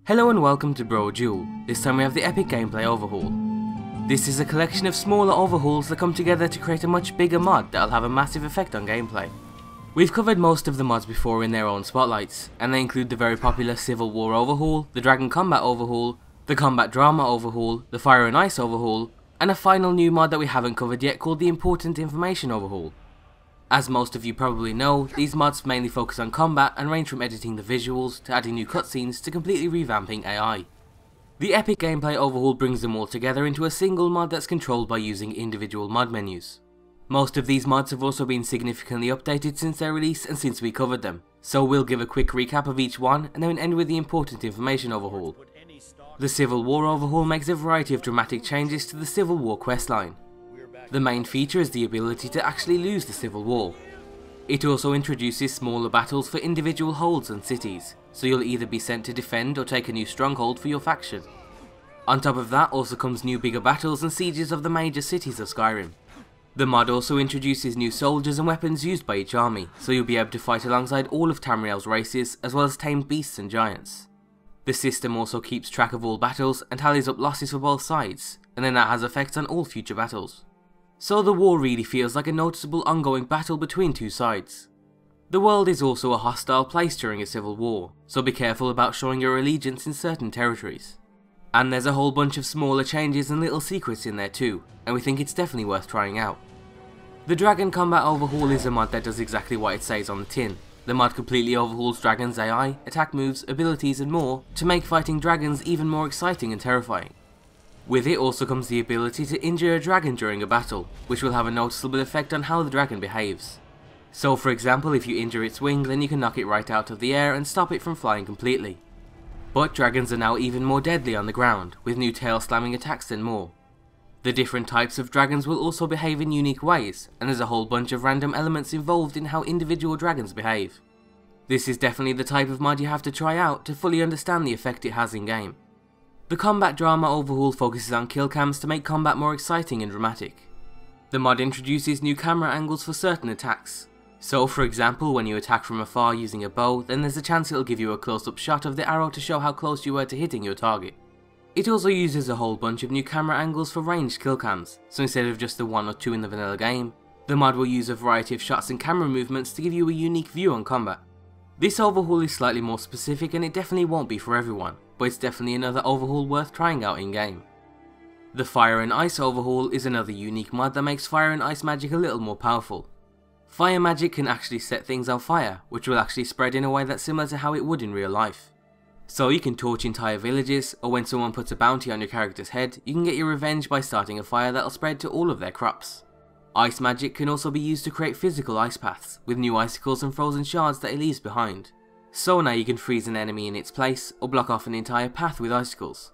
Hello and welcome to Brodual. This time we have the epic gameplay overhaul. This is a collection of smaller overhauls that come together to create a much bigger mod that will have a massive effect on gameplay. We've covered most of the mods before in their own spotlights, and they include the very popular Civil War Overhaul, the Dragon Combat Overhaul, the Combat Drama Overhaul, the Fire and Ice Overhaul, and a final new mod that we haven't covered yet called the Important Information Overhaul. As most of you probably know, these mods mainly focus on combat and range from editing the visuals to adding new cutscenes to completely revamping AI. The epic gameplay overhaul brings them all together into a single mod that's controlled by using individual mod menus. Most of these mods have also been significantly updated since their release and since we covered them, so we'll give a quick recap of each one and then end with the Important Information Overhaul. The Civil War Overhaul makes a variety of dramatic changes to the Civil War questline. The main feature is the ability to actually lose the Civil War. It also introduces smaller battles for individual holds and cities, so you'll either be sent to defend or take a new stronghold for your faction. On top of that also comes new bigger battles and sieges of the major cities of Skyrim. The mod also introduces new soldiers and weapons used by each army, so you'll be able to fight alongside all of Tamriel's races as well as tamed beasts and giants. The system also keeps track of all battles and tallies up losses for both sides, and then that has effects on all future battles. So the war really feels like a noticeable ongoing battle between two sides. The world is also a hostile place during a civil war, so be careful about showing your allegiance in certain territories. And there's a whole bunch of smaller changes and little secrets in there too, and we think it's definitely worth trying out. The Dragon Combat Overhaul is a mod that does exactly what it says on the tin. The mod completely overhauls dragons' AI, attack moves, abilities and more to make fighting dragons even more exciting and terrifying. With it also comes the ability to injure a dragon during a battle, which will have a noticeable effect on how the dragon behaves. So for example, if you injure its wing, then you can knock it right out of the air and stop it from flying completely. But dragons are now even more deadly on the ground, with new tail slamming attacks and more. The different types of dragons will also behave in unique ways, and there's a whole bunch of random elements involved in how individual dragons behave. This is definitely the type of mod you have to try out to fully understand the effect it has in game. The Combat Drama Overhaul focuses on kill cams to make combat more exciting and dramatic. The mod introduces new camera angles for certain attacks. So for example, when you attack from afar using a bow, then there's a chance it'll give you a close-up shot of the arrow to show how close you were to hitting your target. It also uses a whole bunch of new camera angles for ranged kill cams, so instead of just the one or two in the vanilla game, the mod will use a variety of shots and camera movements to give you a unique view on combat. This overhaul is slightly more specific and it definitely won't be for everyone, but it's definitely another overhaul worth trying out in game. The Fire and Ice Overhaul is another unique mod that makes fire and ice magic a little more powerful. Fire magic can actually set things on fire, which will actually spread in a way that's similar to how it would in real life. So you can torch entire villages, or when someone puts a bounty on your character's head, you can get your revenge by starting a fire that'll spread to all of their crops. Ice magic can also be used to create physical ice paths, with new icicles and frozen shards that it leaves behind. So now you can freeze an enemy in its place, or block off an entire path with icicles.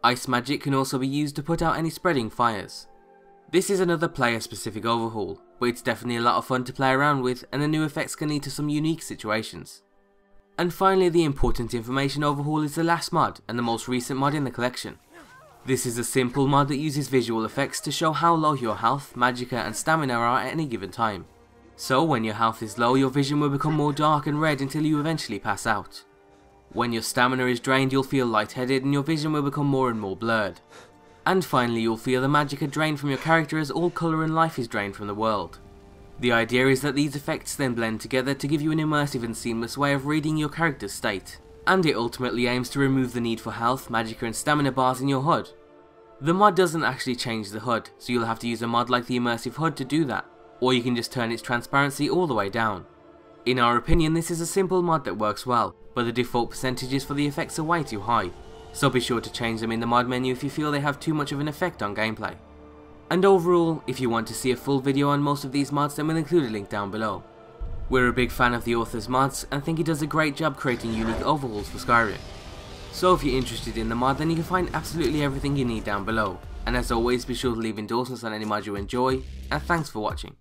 Ice magic can also be used to put out any spreading fires. This is another player specific overhaul, but it's definitely a lot of fun to play around with, and the new effects can lead to some unique situations. And finally, the Important Information Overhaul is the last mod, and the most recent mod in the collection. This is a simple mod that uses visual effects to show how low your health, magicka and stamina are at any given time. So when your health is low, your vision will become more dark and red until you eventually pass out. When your stamina is drained, you'll feel lightheaded and your vision will become more and more blurred. And finally, you'll feel the magicka drained from your character as all colour and life is drained from the world. The idea is that these effects then blend together to give you an immersive and seamless way of reading your character's state, and it ultimately aims to remove the need for health, magicka and stamina bars in your HUD. The mod doesn't actually change the HUD, so you'll have to use a mod like the Immersive HUD to do that, or you can just turn its transparency all the way down. In our opinion, this is a simple mod that works well, but the default percentages for the effects are way too high, so be sure to change them in the mod menu if you feel they have too much of an effect on gameplay. And overall, if you want to see a full video on most of these mods, then we'll include a link down below. We're a big fan of the author's mods and think he does a great job creating unique overhauls for Skyrim. So if you're interested in the mod, then you can find absolutely everything you need down below, and as always be sure to leave endorsements on any mod you enjoy, and thanks for watching.